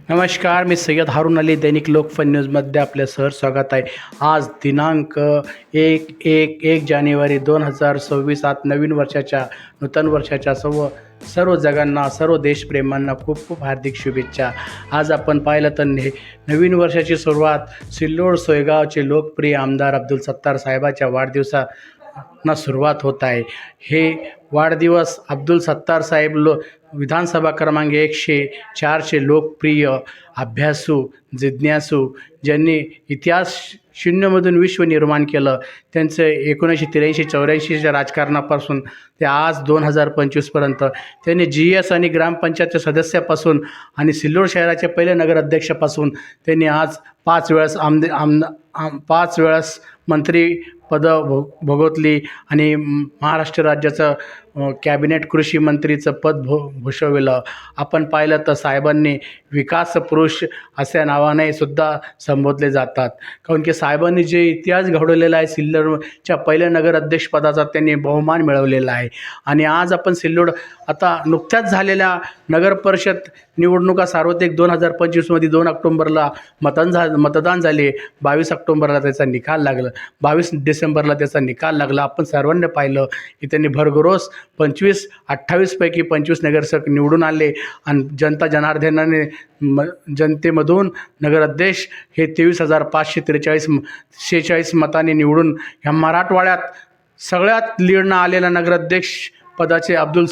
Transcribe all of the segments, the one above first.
नमस्कार, मी सय्यद हारून अली दैनिक लोकफन न्यूजमध्ये आपले सहर्ष स्वागत आहे. आज दिनांक 1 जानेवारी 2026 आज नवीन वर्षाच्या नूतन वर्षाच्या सर्व जगांना, सर्व देशप्रेमांना खूप खूप हार्दिक शुभेच्छा. आज आपण पाहिलं तर नवीन वर्षाची सुरुवात सिल्लोड सोयगावचे लोकप्रिय आमदार अब्दुल सत्तार साहेबाच्या वाढदिवसानं सुरुवात होत आहे. हे वाढदिवस अब्दुल सत्तार साहेब विधानसभा क्रमांक 104चे लोकप्रिय अभ्यासू, जिज्ञासू, ज्यांनी इतिहास शून्यमधून विश्व निर्माण केलं. त्यांचं 1983-84च्या राजकारणापासून ते आज 2025पर्यंत त्यांनी GS आणि ग्रामपंचायतच्या सदस्यापासून आणि सिल्लोड शहराचे पहिले नगराध्यक्षापासून त्यांनी आज 5 वेळेस मंत्रीपदं भोगवली आणि महाराष्ट्र राज्याचं कॅबिनेट कृषी मंत्रीचं पद भूषवलं. आपण पाहिलं तर साहेबांनी विकास पुरुष अशा नावाने सुद्धा संबोधले जातात, कारण की साहेबांनी जे इतिहास घडवलेला आहे, सिल्लोडच्या पहिल्या नगराध्यक्षपदाचा त्यांनी बहुमान मिळवलेला आहे. आणि आज आपण सिल्लोड आता नुकत्याच झालेल्या नगरपरिषद निवडणुका सार्वत्रिक 2025मध्ये 2 ऑक्टोंबरला मतदान झाले. 22 ऑक्टोंबरला त्याचा निकाल लागला, 22 डिसेंबरला त्याचा निकाल लागला. आपण सर्वांनी पाहिलं की त्यांनी भरघोस 28 पैकी 25 नगरसेवक निवडून आले आणि जनता जनार्दनाने जनतेमधून नगराध्यक्ष हे 23,546 मतांनी निवडून ह्या मराठवाड्यात सगळ्यात लीडनं आलेला नगराध्यक्ष पदाचे अब्दुल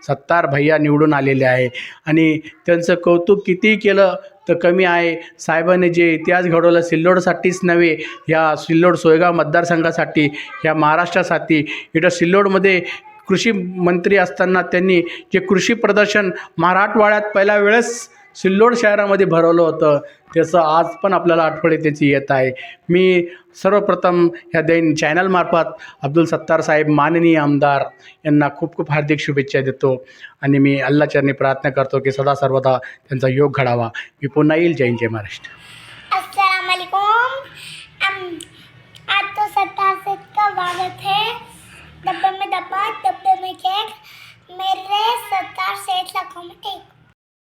सत्तार भैया निवडून आलेले आहे. आणि त्यांचं कौतुक कितीही केलं तर कमी आहे. साहेबांनी जे इतिहास घडवला सिल्लोडसाठीच नव्हे, या सिल्लोड सोयगाव मतदारसंघासाठी, या महाराष्ट्रासाठी. इथं सिल्लोडमध्ये कृषी मंत्री असताना त्यांनी जे कृषी प्रदर्शन मराठवाड्यात पहिल्या वेळेस सिल्लोड शहरामध्ये भरवलं होतं, त्याचं आज पण आपल्याला आठवण त्याची येत आहे. मी सर्वप्रथम ह्या चॅनलमार्फत अब्दुल सत्तार साहेब माननीय आमदार यांना खूप खूप हार्दिक शुभेच्छा देतो आणि मी अल्लाचरणी प्रार्थना करतो की सदा सर्वदा त्यांचा योग घडावा. मी पुन्हा येईल. जय हिंद, जय महाराष्ट्र. अस्सलाम वालेकुम.